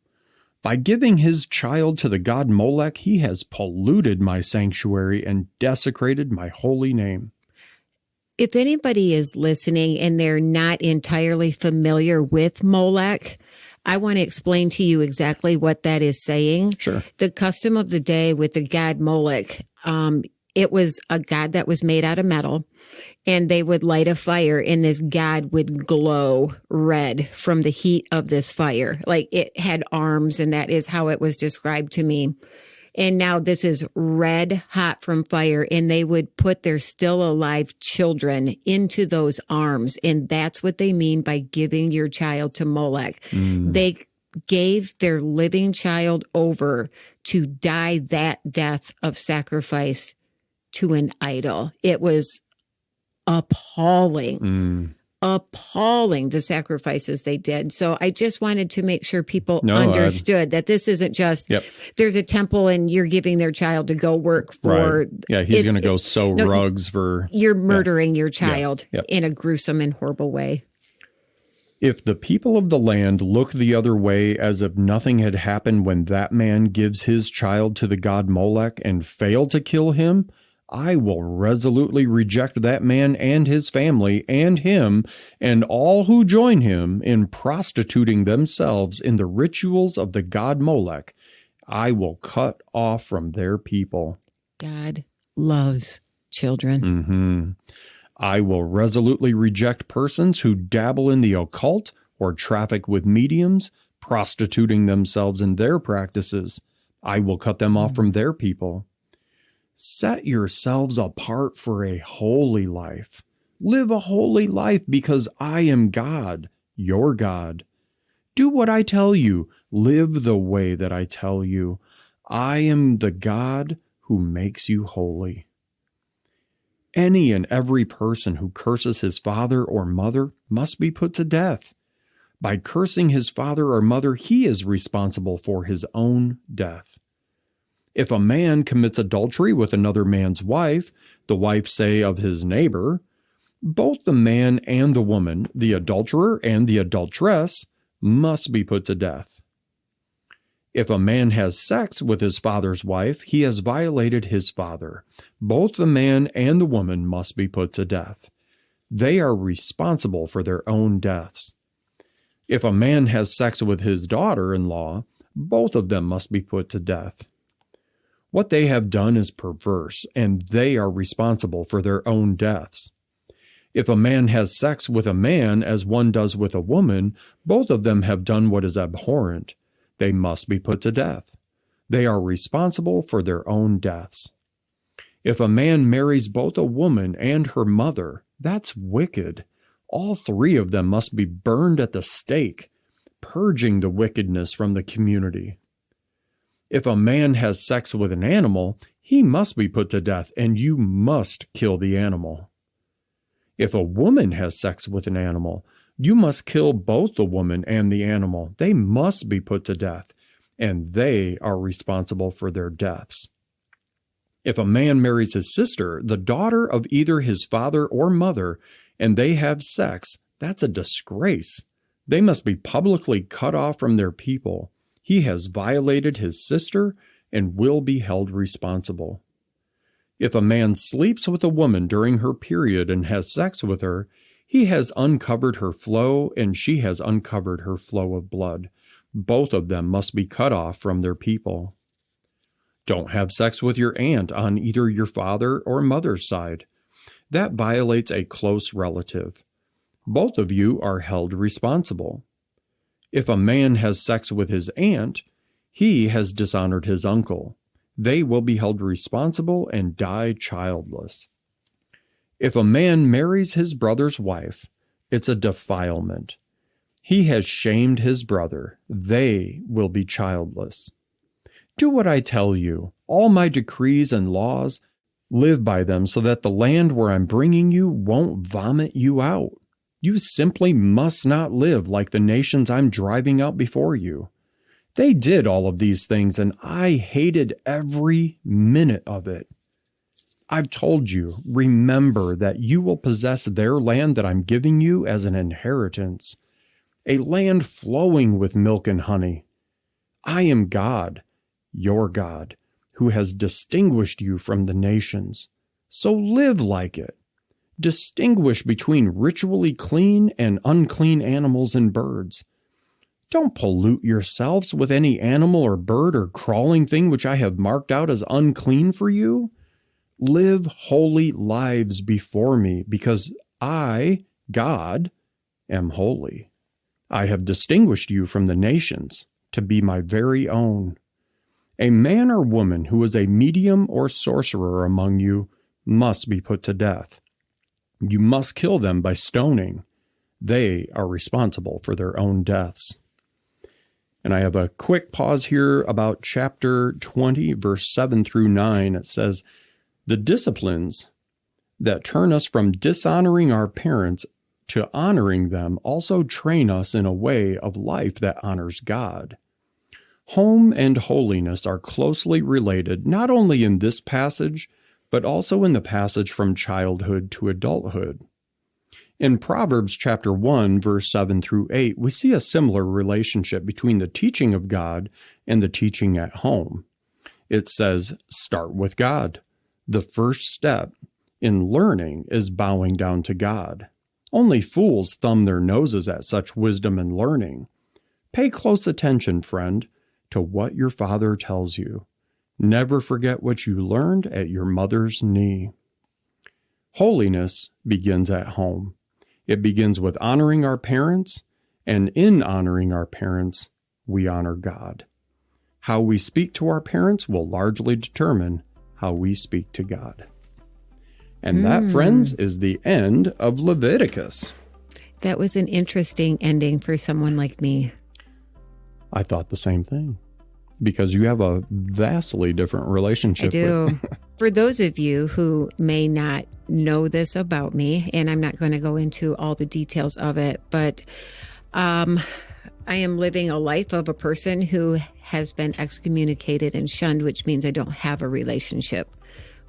By giving his child to the god Molek, he has polluted my sanctuary and desecrated my holy name. If anybody is listening and they're not entirely familiar with Molek, I want to explain to you exactly what that is saying. Sure. The custom of the day with the god Molek, it was a god that was made out of metal, and they would light a fire, and this god would glow red from the heat of this fire. Like it had arms, and that is how it was described to me. And now this is red hot from fire, and they would put their still alive children into those arms. And that's what they mean by giving your child to Molek. They gave their living child over to die that death of sacrifice to an idol. It was appalling. Appalling, the sacrifices they did. So I just wanted to make sure people understood that this isn't just there's a temple and you're giving their child to go work for. Right. Yeah, he's going to go sew rugs for. You're murdering your child in a gruesome and horrible way. If the people of the land look the other way as if nothing had happened when that man gives his child to the god Molek and fail to kill him, I will resolutely reject that man and his family and him and all who join him in prostituting themselves in the rituals of the god Molek, I will cut off from their people. God loves children. I will resolutely reject persons who dabble in the occult or traffic with mediums, prostituting themselves in their practices. I will cut them off from their people. Set yourselves apart for a holy life. Live a holy life because I am God, your God. Do what I tell you. Live the way that I tell you. I am the God who makes you holy. Any and every person who curses his father or mother must be put to death. By cursing his father or mother, he is responsible for his own death. If a man commits adultery with another man's wife, the wife say of his neighbor, both the man and the woman, the adulterer and the adulteress, must be put to death. If a man has sex with his father's wife, he has violated his father. Both the man and the woman must be put to death. They are responsible for their own deaths. If a man has sex with his daughter-in-law, both of them must be put to death. What they have done is perverse, and they are responsible for their own deaths. If a man has sex with a man as one does with a woman, both of them have done what is abhorrent. They must be put to death. They are responsible for their own deaths. If a man marries both a woman and her mother, that's wicked. All three of them must be burned at the stake, purging the wickedness from the community. If a man has sex with an animal, he must be put to death, and you must kill the animal. If a woman has sex with an animal, you must kill both the woman and the animal. They must be put to death, and they are responsible for their deaths. If a man marries his sister, the daughter of either his father or mother, and they have sex, that's a disgrace. They must be publicly cut off from their people. He has violated his sister and will be held responsible. If a man sleeps with a woman during her period and has sex with her, he has uncovered her flow and she has uncovered her flow of blood. Both of them must be cut off from their people. Don't have sex with your aunt on either your father or mother's side. That violates a close relative. Both of you are held responsible. If a man has sex with his aunt, he has dishonored his uncle. They will be held responsible and die childless. If a man marries his brother's wife, it's a defilement. He has shamed his brother. They will be childless. Do what I tell you. All my decrees and laws, live by them so that the land where I'm bringing you won't vomit you out. You simply must not live like the nations I'm driving out before you. They did all of these things, and I hated every minute of it. I've told you, remember that you will possess their land that I'm giving you as an inheritance, a land flowing with milk and honey. I am God, your God, who has distinguished you from the nations. So live like it. Distinguish between ritually clean and unclean animals and birds. Don't pollute yourselves with any animal or bird or crawling thing which I have marked out as unclean for you. Live holy lives before me, because I, God, am holy. I have distinguished you from the nations to be my very own. A man or woman who is a medium or sorcerer among you must be put to death. You must kill them by stoning. They are responsible for their own deaths. And I have a quick pause here about chapter 20, verse 7 through 9. It says, the disciplines that turn us from dishonoring our parents to honoring them also train us in a way of life that honors God. Home and holiness are closely related, not only in this passage, but also in the passage from childhood to adulthood. In Proverbs chapter 1, verse 7 through 8, we see a similar relationship between the teaching of God and the teaching at home. It says, start with God. The first step in learning is bowing down to God. Only fools thumb their noses at such wisdom and learning. Pay close attention, friend. to what your father tells you. Never forget what you learned at your mother's knee. Holiness begins at home. It begins with honoring our parents, and in honoring our parents, we honor God. How we speak to our parents will largely determine how we speak to God. And that, friends, is the end of Leviticus. That was an interesting ending for someone like me. I thought the same thing, because you have a vastly different relationship. I do. For those of you who may not know this about me, and I'm not going to go into all the details of it, but I am living a life of a person who has been excommunicated and shunned, which means I don't have a relationship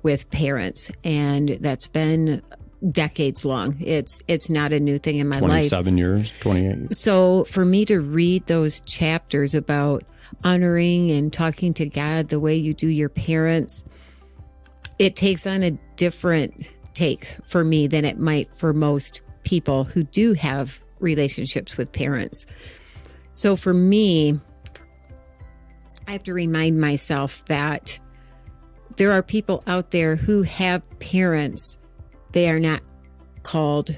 with parents. And that's been decades long. It's not a new thing in my 27 years, 28. So for me to read those chapters about honoring and talking to God the way you do your parents, it takes on a different take for me than it might for most people who do have relationships with parents. So for me, I have to remind myself that there are people out there who have parents they are not called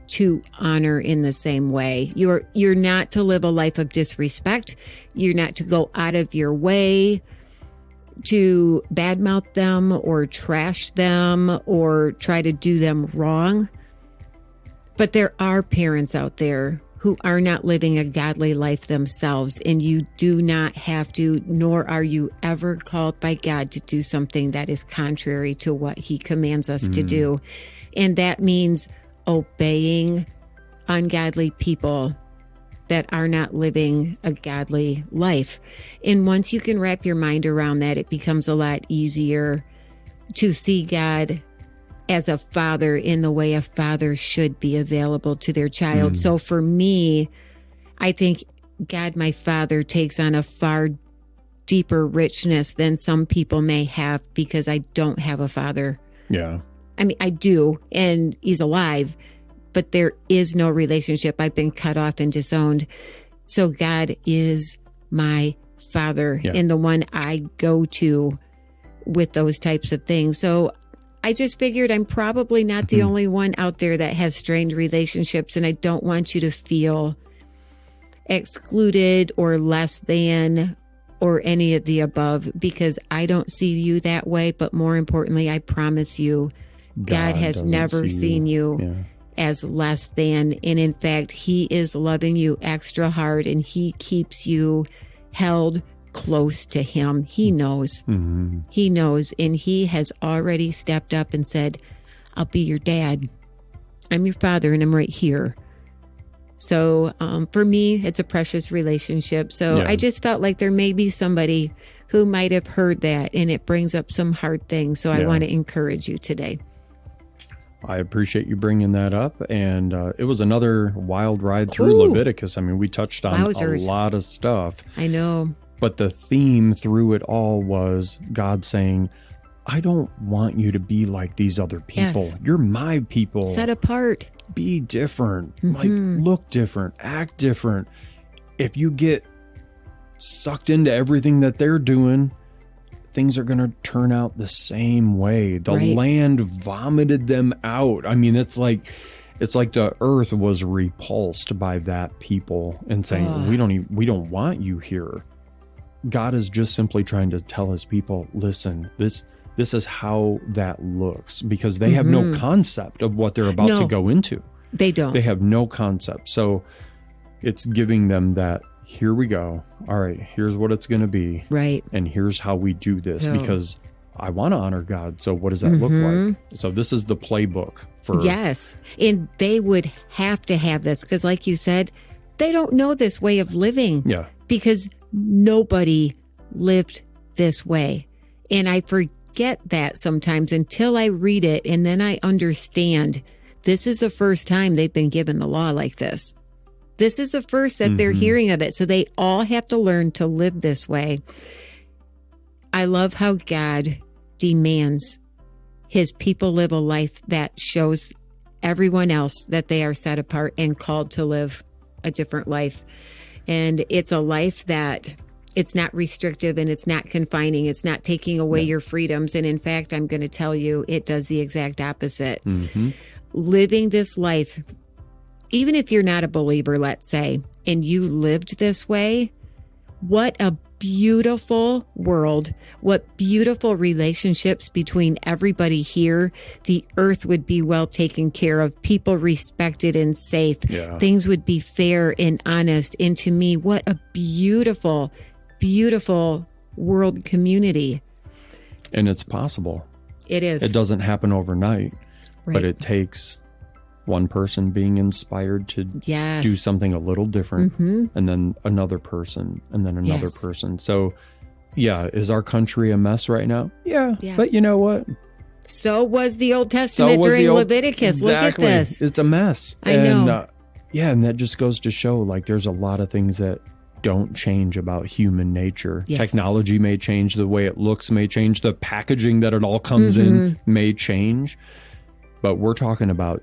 to honor in the same way. You're not to live a life of disrespect. You're not to go out of your way to badmouth them or trash them or try to do them wrong. But there are parents out there who are not living a godly life themselves, and you do not have to, nor are you ever called by God to do something that is contrary to what he commands us to do. And that means obeying ungodly people that are not living a godly life. And once you can wrap your mind around that, it becomes a lot easier to see God as a father in the way a father should be available to their child. So for me, I think God, my father, takes on a far deeper richness than some people may have because I don't have a father. Yeah. I mean, I do, and he's alive, but there is no relationship. I've been cut off and disowned. So God is my father and the one I go to with those types of things. So I just figured I'm probably not the only one out there that has strained relationships, and I don't want you to feel excluded or less than or any of the above, because I don't see you that way. But more importantly, I promise you, God has never seen you as less than. And in fact, he is loving you extra hard, and he keeps you held close to him. He knows. He knows, and he has already stepped up and said, I'll be your dad. I'm your father, and I'm right here. So for me, it's a precious relationship. So I just felt like there may be somebody who might have heard that, and it brings up some hard things. So I want to encourage you today. I appreciate you bringing that up. And it was another wild ride through Leviticus. I mean, we touched on a lot of stuff. I know. But the theme through it all was God saying, I don't want you to be like these other people. Yes. You're my people. Set apart. Be different. Like, look different. Act different. If you get sucked into everything that they're doing, things are going to turn out the same way. The land vomited them out. I mean, it's like the earth was repulsed by that people and saying, we don't want you here. God is just simply trying to tell his people, listen, this is how that looks, because they have no concept of what they're about to go into. They don't. They have no concept. So it's giving them that, here we go. All right, here's what it's going to be. Right. And here's how we do this, because I want to honor God. So what does that look like? So this is the playbook for... Yes. And they would have to have this, because like you said, they don't know this way of living. Yeah. Because nobody lived this way. And I forget that sometimes until I read it, and then I understand this is the first time they've been given the law like this. This is the first that they're hearing of it. So they all have to learn to live this way. I love how God demands his people live a life that shows everyone else that they are set apart and called to live a different life. And it's a life that It's not restrictive and it's not confining. It's not taking away your freedoms. And in fact, I'm going to tell you, it does the exact opposite. Mm-hmm. Living this life, even if you're not a believer, let's say, and you lived this way, what a beautiful world, what beautiful relationships between everybody here. The earth would be well taken care of, people respected and safe. Yeah. Things would be fair and honest. And to me, what a beautiful, beautiful world community. And it's possible. It is. It doesn't happen overnight, but it takes one person being inspired to do something a little different, and then another person, and then another person. So, is our country a mess right now? Yeah. But you know what? So was the Old Testament during Leviticus. Exactly. Look at this. It's a mess. I know. And that just goes to show, like, there's a lot of things that don't change about human nature. Yes. Technology may change, the way it looks may change, the packaging that it all comes in may change. But we're talking about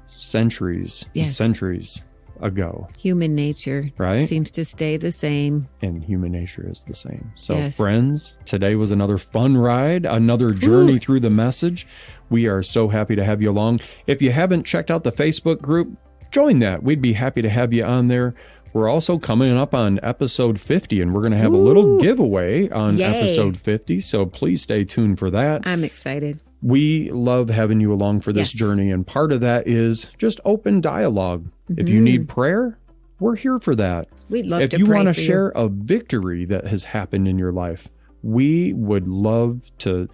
centuries and centuries ago. Human nature seems to stay the same. And human nature is the same. So friends, today was another fun ride, another journey through the message. We are so happy to have you along. If you haven't checked out the Facebook group, join that. We'd be happy to have you on there. We're also coming up on episode 50, and we're going to have a little giveaway on episode 50. So please stay tuned for that. I'm excited. We love having you along for this journey, and part of that is just open dialogue. If you need prayer, we're here for that. We'd love to pray. If you want to share a victory that has happened in your life, we would love to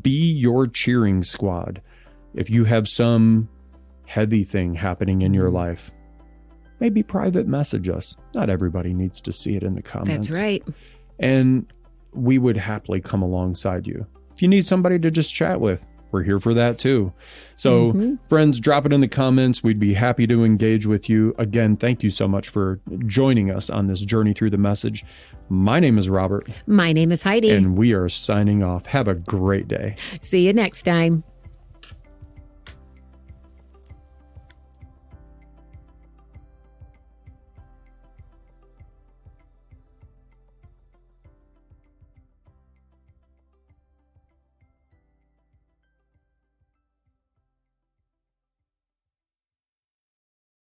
be your cheering squad. If you have some heavy thing happening in your life, maybe private message us. Not everybody needs to see it in the comments. That's right. And we would happily come alongside you. If you need somebody to just chat with, we're here for that too. So friends, drop it in the comments. We'd be happy to engage with you. Again, thank you so much for joining us on this journey through the message. My name is Robert. My name is Heidi. And we are signing off. Have a great day. See you next time.